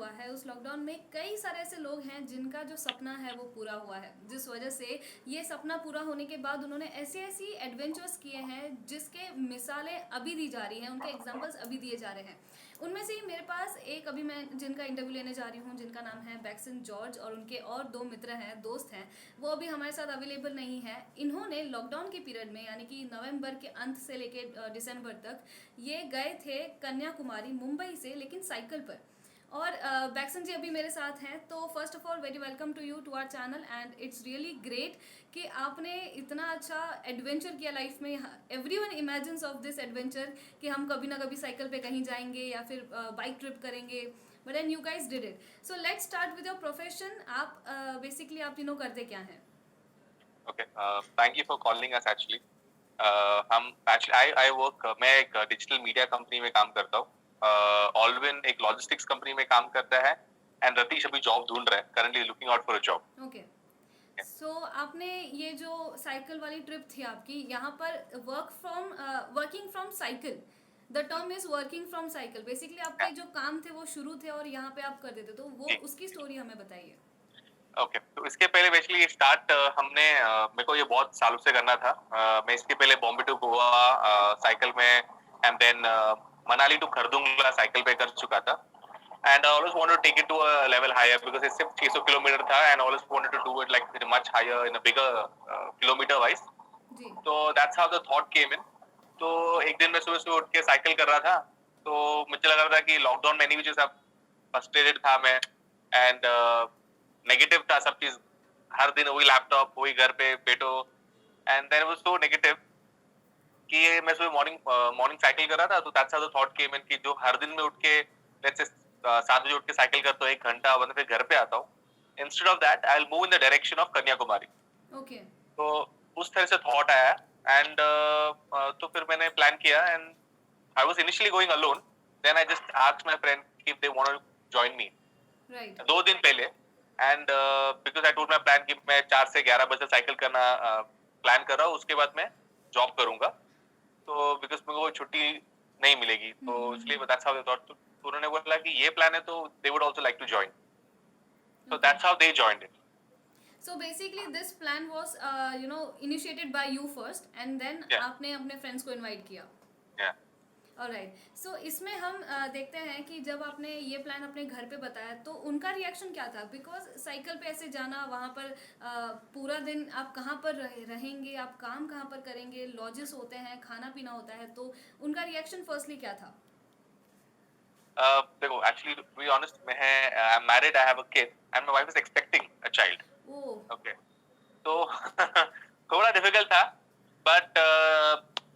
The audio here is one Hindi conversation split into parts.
हुआ है उस लॉकडाउन में कई सारे ऐसे लोग हैं जिनका जो सपना है वो पूरा हुआ है, जिस वजह से ये सपना पूरा होने के बाद उन्होंने ऐसी ऐसी एडवेंचर्स किए हैं जिसके मिसालें अभी दी जा रही हैं, उनके एग्जांपल्स अभी दिए जा रहे हैं। उनमें से ही मेरे पास एक अभी मैं जिनका इंटरव्यू लेने जा रही हूँ, जिनका नाम है बैक्सन जॉर्ज, और उनके और दो मित्र हैं, दोस्त हैं, वो अभी हमारे साथ अवेलेबल नहीं है। इन्होंने लॉकडाउन के पीरियड में यानी कि नवंबर के अंत से लेके दिसंबर तक ये गए थे कन्याकुमारी मुंबई से, लेकिन साइकिल पर। और बैक्सन जी अभी मेरे साथ हैं, तो first of all very welcome to you to our channel, and it's really great कि आपने इतना अच्छा एडवेंचर किया लाइफ में। Everyone imagines of this adventure कि हम कभी ना कभी साइकिल पे कहीं जाएंगे या फिर बाइक ट्रिप करेंगे, but then you guys did it. So let's start with your profession. आप बेसिकली आप तीनों करते क्या हैं? Okay, thank you for calling us actually. हम एक्चुअली आई वर्क मैं एक डिजिटल मीडिया कंपनी में काम करता हूँ। ऑलविन एक लॉजिस्टिक्स कंपनी में काम करता है एंड रतीश अभी जॉब ढूंढ रहा है, currently looking out for a job. Okay. So आपने ये जो साइकिल वाली ट्रिप थी आपकी, यहाँ पर working from cycle, the term is working from cycle, basically आपके जो काम थे वो शुरू थे और यहाँ पे आप कर देते, तो वो जी, उसकी स्टोरी हमें बताइए। ओके। तो इसके पहले बेसिकली स्टार्ट हमने मेरे को ये बहुत सालों से करना था। मैं इसके पहले बॉम्बे टू गोवा साइकिल में and then Manali to Khardungla cycle पे कर चुका था। And I always wanted to take it to a level higher because it's 600 kilometre था and I always wanted to do it like much higher in a bigger kilometer wise. जी। तो that's how the thought came in. तो एक दिन मैं सुबह सुबह उठ के साइकिल कर रहा था, तो मुझे लग रहा था कि लॉकडाउन में नहीं भी जैसा फ्रस्ट्रेटेड था मैं एंड नेगेटिव था सब चीज। हर दिन वही लैपटॉप वही घर पे बैठो and then was so negative कि मैं सुबह मॉर्निंग मॉर्निंग साइकिल कर रहा था। तो that's how the thought came in कि जो हर दिन में उठ के लेट्स से 7 बजे उठ के साइकिल करता हूँ 1 घंटा, मतलब फिर घर पे आता हूँ। Instead of that I will move in the direction of Kanyakumari. Okay. तो उस तरह से थॉट आया एंड तो फिर मैंने प्लान किया and I was initially going alone, then I just asked my friend if they want to join me right. 2 दिन पहले। And because I told my plan कि मैं 4 से 11 बजे साइकिल करना प्लान कर रहा हूँ, उसके बाद मैं जॉब करूंगा। तो बिकॉज मेरे को छुट्टी नहीं मिलेगी, तो इसलिए दैट्स हाउ दे थॉट। तो उन्होंने बोला कि ये प्लान है तो they would also like to join, so okay. that's how they joined it. So basically this plan was initiated by you first, and then Yeah, आपने अपने फ्रेंड्स को इनवाइट किया। yeah. ऑलराइट। सो इसमें हम देखते हैं कि जब आपने ये प्लान अपने घर पे बताया तो उनका रिएक्शन क्या था, बिकॉज साइकिल पे ऐसे जाना, वहाँ पर पूरा दिन आप कहाँ पर रहेंगे, आप काम कहाँ पर करेंगे, लॉजेस होते हैं, खाना पीना होता है, तो उनका रिएक्शन फर्स्टली क्या था? देखो एक्चुअली टू बी ऑनेस्ट, मैं I am married, I have a kid and my wife is expecting a child. Oh. Okay, तो थोड़ा डिफिकल्ट था but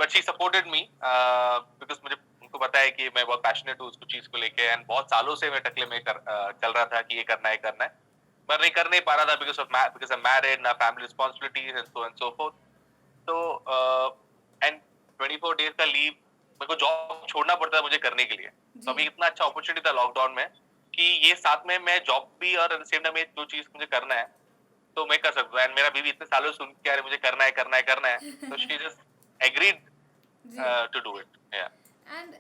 but she supported me because मुझे उनको पता है कि मैं बहुत पैशनेट हूँ उसको चीज को लेके एंड बहुत सालों से मैं टकले में चल रहा था कि ये करना है करना है, पर नहीं कर नहीं पा रहा था बिकॉज ऑफ मैरिड ना family responsibilities and so fourth. तो एंड 24 डेज का लीव मेरे को जॉब छोड़ना पड़ता है मुझे करने के लिए। तो जी। अभी इतना अच्छा अपॉर्चुनिटी था लॉकडाउन में कि ये साथ में मैं जॉब भी और सेम टाइम जो चीज मुझे करना है तो मैं कर सकता हूँ। एंड मेरा बीवी इतने सालों सुन के अरे मुझे करना है करना है करना है, तो शी जस्ट एग्रीड जी। To do it. या And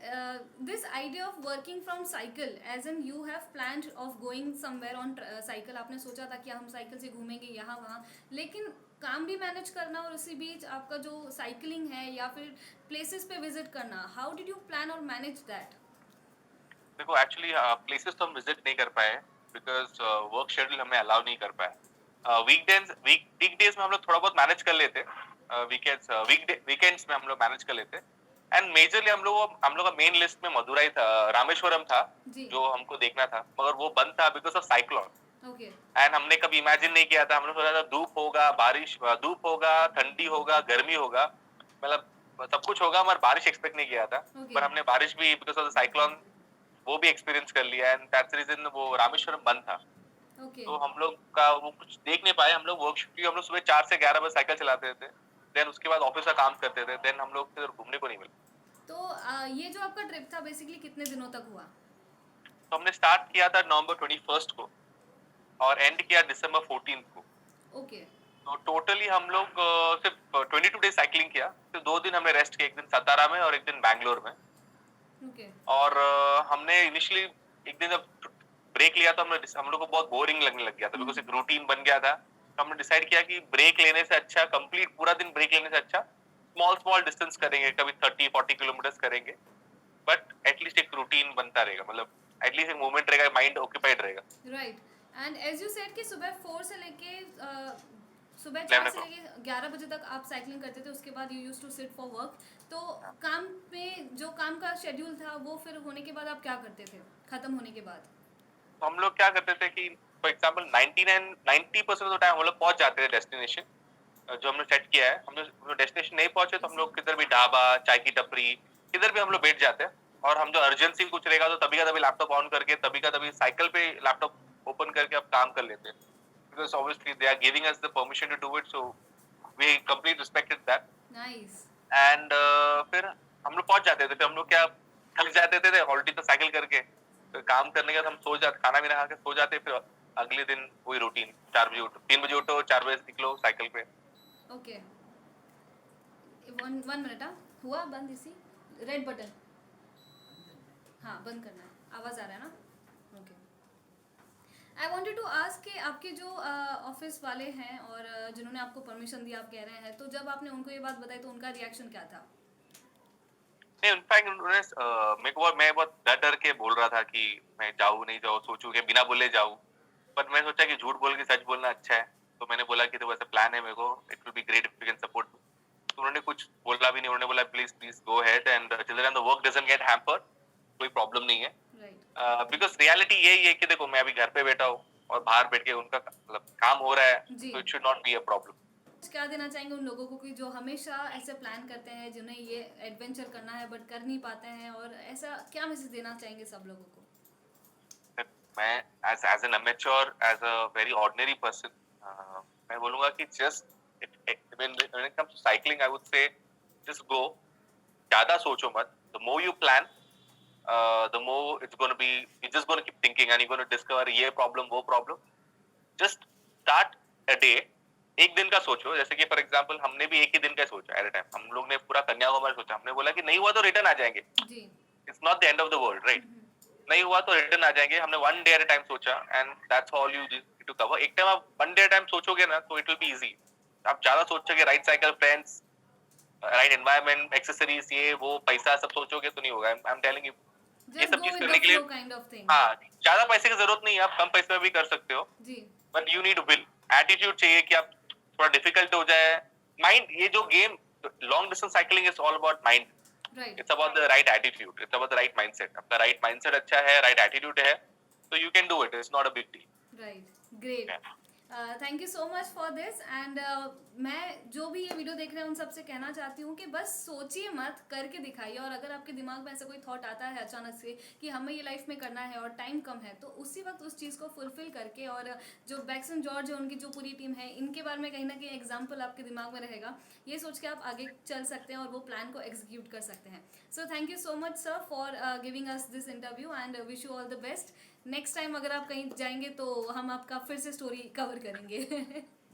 this idea of working from cycle, as in you have planned of going somewhere on cycle, आपने सोचा था कि हम साइकिल से घूमेंगे यहाँ वहाँ, लेकिन काम भी मैनेज करना और उसी बीच आपका जो साइकिलिंग है या फिर प्लेसेस पे विजिट करना, हाउ डिड यू प्लान और मैनेज दैट? देखो एक्चुअली प्लेसेस तो हम विजिट नहीं कर पाए बिकॉज वर्क शेड्यूल हमें अलाउ नहीं कर पाया। वीकडेज में हम लोग थोड़ा बहुत मैनेज कर लेते, वीकेंड्स में हम लोग मैनेज कर लेते। एंड मेजरली हम लोग का मेन लिस्ट में मदुरई था, रामेश्वरम था जी। जो हमको देखना था, मगर वो बंद था because of cyclone. Okay. And हमने कभी इमेजिन नहीं किया था, हमने सोचा था धूप होगा बारिश, धूप होगा ठंडी होगा गर्मी होगा, मतलब सब कुछ होगा, मगर बारिश एक्सपेक्ट नहीं किया था। ओके। पर हमने बारिश भी बिकॉज ऑफ द साइक्लोन वो भी एक्सपीरियंस कर लिया एंड दैट्स रीजन वो रामेश्वरम बंद था। ओके। तो हम लोग का वो कुछ देख नहीं पाए। हम लोग वर्क, क्योंकि हम लोग सुबह 4 से 11 बजे साइकिल चलाते थे, देन उसके बाद ऑफिस का काम करते थे, देन हम लोग फिर घूमने को नहीं मिला। तो ये जो आपका ट्रिप था बेसिकली कितने दिनों तक हुआ? तो हमने स्टार्ट किया था November 21 को और एंड किया December 14 को। ओके। तो टोटली हम लोग सिर्फ 22 डेज साइकिलिंग किया, फिर 2 दिन हमने रेस्ट किया, एक दिन सतारा में और एक दिन बैंगलोर में। ओके। और हमने इनिशियली एक दिन जब ब्रेक लिया तो हम लोग को बहुत बोरिंग लगने लग गया था, बिकॉज एक रूटीन बन गया था। तो हमने डिसाइड किया कि ब्रेक लेने से अच्छा, कंप्लीट पूरा दिन ब्रेक लेने से अच्छा स्मॉल स्मॉल डिस्टेंस करेंगे, कभी 30-40 किलोमीटर करेंगे, बट एटलीस्ट एक रूटीन बनता रहेगा, मतलब एटलीस्ट एक मूवमेंट रहेगा, माइंड ऑक्यूपाइड रहेगा। Right. And as you said कि सुबह 4 से लेके सुबह 4 11 से o'clock। लेके 11 बजे तक आप साइकिलिंग करते थे, उसके बाद you use to sit for work. तो काम में जो काम का शेड्यूल था वो फिर होने के बाद आप क्या करते थे, खत्म होने के बाद? तो हम लोग क्या करते थे कि फॉर एग्जाम्पल 90% ऑफ टाइम हम लोग पहुंच जाते थे डेस्टिनेशन जो हमने सेट किया है। हम लोग डेस्टिनेशन नहीं पहुंचे तो हम लोग किधर भी ढाबा, चाय की टपरी, किधर भी हम लोग बैठ जाते हैं। और हम जो अर्जेंसी कुछ रहेगा तो तभी का तभी लैपटॉप ऑन करके, तभी का तभी साइकिल पे लैपटॉप ओपन करके अब काम कर लेते हैं, because obviously they are giving us the permission to do it, so we complete respected that. Nice. And फिर हम लोग पहुंच जाते थे। फिर हम लोग क्या थक जाते थे ऑलरेडी तो साइकिल करके, फिर काम करने के बाद हम सो जाते, खाना पीना खा के सो जाते। फिर अगले दिन वही रूटीन, 4 बजे उठो, 3 बजे उठो, 4 बजे निकलो साइकिल पे। Okay, one one minute. हाँ, हुआ बंद इसी रेड बटन? हाँ, बंद करना है। आवाज़ आ रहा है ना? Okay. I wanted to ask कि आपके जो ऑफिस वाले हैं और जिन्होंने आपको परमिशन दी, आप कह रहे हैं, तो जब आपने उनको ये बात बताई तो उनका रिएक्शन क्या था? नहीं, इनफैक्ट उन्होंने मैं बहुत डर डर के बोल रहा था कि मैं जाऊँ नहीं जाऊँ, सोचूं कि बिना बोले जाऊँ। बट मैं सोचा कि झूठ बोल के सच बोलना अच्छा है, तो मैंने बोला कि देखो ऐसा प्लान है मेरे को, it will be great if you can support. तो उन्होंने कुछ बोला भी नहीं, उन्होंने बोला please please go ahead and till then the work doesn't get hampered, कोई प्रॉब्लम नहीं है। राइट। बिकॉज रियलिटी यही है कि देखो मैं अभी घर पे बैठा हूँ और बाहर बैठ के उनका मतलब काम हो रहा है, जी। तो it should not be a problem. क्या देना चाहेंगे उन लोगों को कि जो हमेशा ऐसे प्लान करते हैं, जिन्हें ये एडवेंचर करना है बट कर नहीं पाते हैं, और ऐसा क्या मैसेज देना चाहेंगे सब लोगों को? मैं as an amateur, as a very ordinary person, मैं बोलूंगा कि just when it comes to cycling I would say just go. ज्यादा सोचो मत। The more you plan, the more it's going to be, you're just going to keep thinking and you're going to discover ये प्रॉब्लम वो problem. Just start a day. एक दिन का सोचो, जैसे कि फॉर एग्जांपल हमने भी एक ही दिन का सोचा एट अ टाइम। हम लोग ने पूरा कन्याकुमारी सोचा, हमने बोला कि नहीं हुआ तो रिटर्न आ जाएंगे, जी। It's not the end of the world, right? नहीं हुआ तो रिटर्न आ जाएंगे। हमने one day at a time सोचा and that's all you need to cover. एक टाइम आप one day at a time सोचोगे ना तो इट विल बी इजी। आप ज्यादा सोचोगे, right cycle, friends, right environment, accessories, ये वो पैसा सब सोचोगे तो नहीं होगा। आई एम टेलिंग यू, ये जस्ट सब गो चीज विद करने द के लिए फ्लो काइंड ऑफ थिंग। हाँ ज्यादा पैसे की जरूरत नहीं है, आप कम पैसे में भी कर सकते हो। जी। But you need will, attitude चाहिए कि आप थोड़ा डिफिकल्ट हो जाए। माइंड, ये जो game long distance cycling is all about mind. Right. It's about the right attitude, it's about the right mindset. आपका राइट माइंडसेट अच्छा है, राइट एटीट्यूड है, तो you can do it, it's not a big deal. Right. Great. Thank you so much for this. And मैं जो भी ये वीडियो देख रहे हैं उन सबसे कहना चाहती हूँ कि बस सोचिए मत, करके दिखाइए। और अगर आपके दिमाग में ऐसा कोई थॉट आता है अचानक से कि हमें ये लाइफ में करना है और टाइम कम है, तो उसी वक्त उस चीज़ को फुलफिल करके, और जो बैक्स एंड जॉर्ज है, उनकी जो पूरी टीम है, इनके बारे में कहीं ना कहीं एग्जाम्पल आपके दिमाग में रहेगा, ये सोच के आप आगे चल सकते हैं और वो प्लान को एग्जीक्यूट कर सकते हैं। So thank you so much sir for giving us this interview and wish you all the best. Next time अगर आप कहीं जाएंगे तो हम आपका फिर से स्टोरी कवर करेंगे।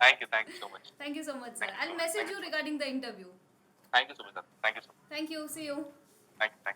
Thank you so much. Thank you so much sir. I will message you regarding the interview. Thank you so much. Thank you so much. Thank you, see you. Thank you.